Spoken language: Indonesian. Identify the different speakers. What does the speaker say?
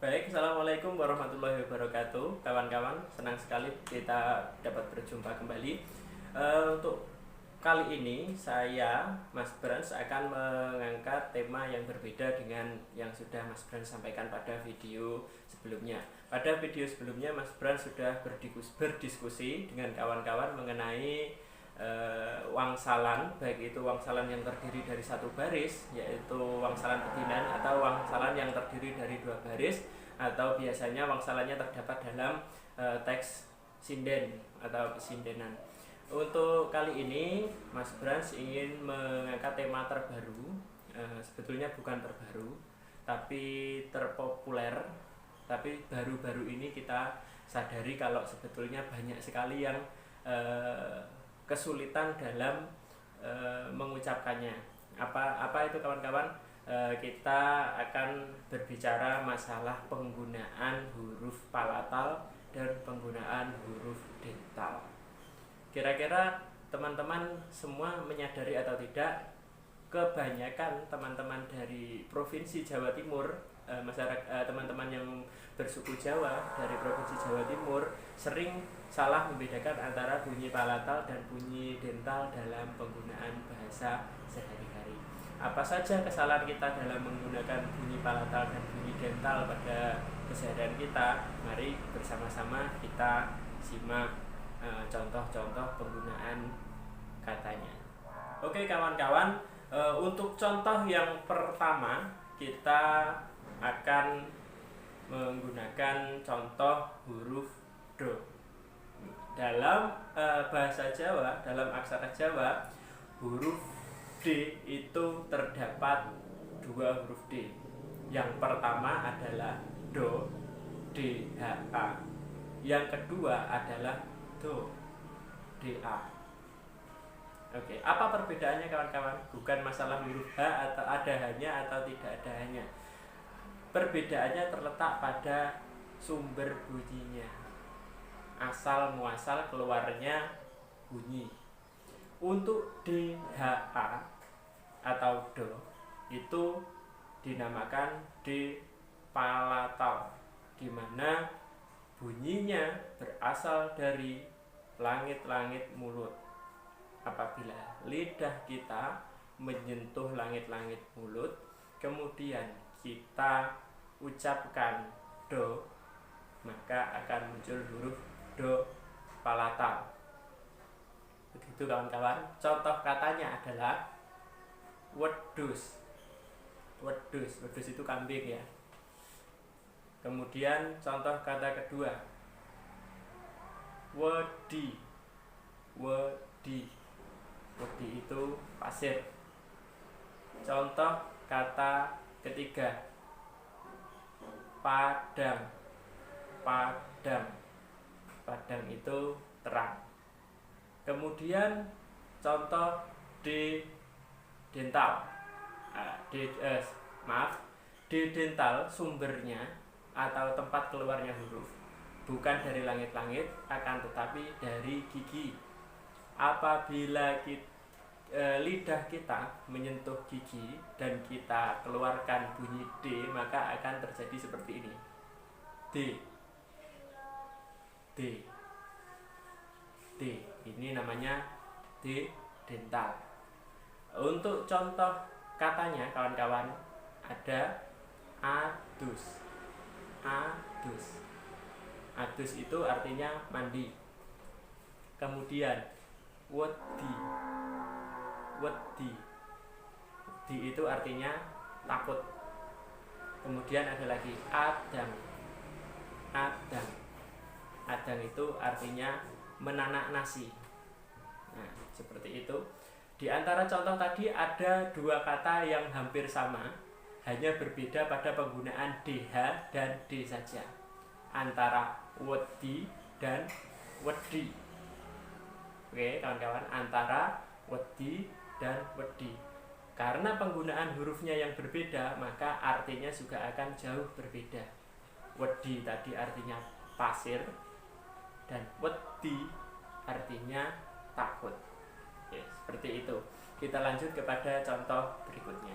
Speaker 1: Baik, Assalamualaikum warahmatullahi wabarakatuh. Kawan-kawan, senang sekali kita dapat berjumpa kembali. Untuk kali ini, saya, Mas Brans, akan mengangkat tema yang berbeda dengan yang sudah Mas Brans sampaikan pada video sebelumnya. Pada video sebelumnya, Mas Brans sudah berdiskusi dengan kawan-kawan mengenai wangsalan, baik itu wangsalan yang terdiri dari satu baris, yaitu wangsalan petinan, atau wangsalan yang terdiri dari dua baris, atau biasanya wangsalannya terdapat dalam teks sinden atau sindenan. Untuk kali ini, Mas Brans ingin mengangkat tema terbaru, sebetulnya bukan terbaru, tapi terpopuler. Tapi baru-baru ini kita sadari kalau sebetulnya banyak sekali yang kesulitan dalam mengucapkannya. Apa itu kawan-kawan? Kita akan berbicara masalah penggunaan huruf palatal dan penggunaan huruf dental. Kira-kira teman-teman semua menyadari atau tidak, kebanyakan teman-teman dari Provinsi Jawa Timur, teman-teman yang bersuku Jawa dari Provinsi Jawa Timur sering salah membedakan antara bunyi palatal dan bunyi dental dalam penggunaan bahasa sehari-hari. Apa saja kesalahan kita dalam menggunakan bunyi palatal dan bunyi dental pada keseharian kita? Mari bersama-sama kita simak contoh-contoh penggunaan katanya. Oke kawan-kawan, untuk contoh yang pertama kita akan menggunakan contoh huruf do. Dalam bahasa Jawa, dalam aksara Jawa, huruf D itu terdapat dua huruf D. Yang pertama adalah do, D, H, A. Yang kedua adalah do, D, A. Oke, apa perbedaannya kawan-kawan? Bukan masalah huruf H atau ada hanya atau tidak ada hanya. Perbedaannya terletak pada sumber bunyinya, asal muasal keluarnya bunyi. Untuk DHA atau do itu dinamakan D palatal, di mana bunyinya berasal dari langit-langit mulut. Apabila lidah kita menyentuh langit-langit mulut, kemudian kita ucapkan do, maka akan muncul huruf do palatal. Begitu kawan-kawan. Contoh katanya adalah wedhus. Wedhus itu kambing ya. Kemudian contoh kata kedua, wedi. Wedi itu pasir. Contoh kata ketiga, padang. Padang itu terang. Kemudian contoh D dental. D dental sumbernya atau tempat keluarnya huruf bukan dari langit-langit, akan tetapi dari gigi. Apabila lidah kita menyentuh gigi dan kita keluarkan bunyi D, maka akan terjadi seperti ini. D. Ini namanya D dental. Untuk contoh katanya kawan-kawan ada adus. Adus itu artinya mandi. Kemudian wedi itu artinya takut. Kemudian ada lagi adang itu artinya menanak nasi. Nah, seperti itu. Di antara contoh tadi ada dua kata yang hampir sama, hanya berbeda pada penggunaan DH dan D saja, antara wedi dan wedi. Oke kawan-kawan, antara wedi dan wedi. Karena penggunaan hurufnya yang berbeda, maka artinya juga akan jauh berbeda. Wedi tadi artinya pasir, dan wedi artinya takut. Ya, seperti itu. Kita lanjut kepada contoh berikutnya.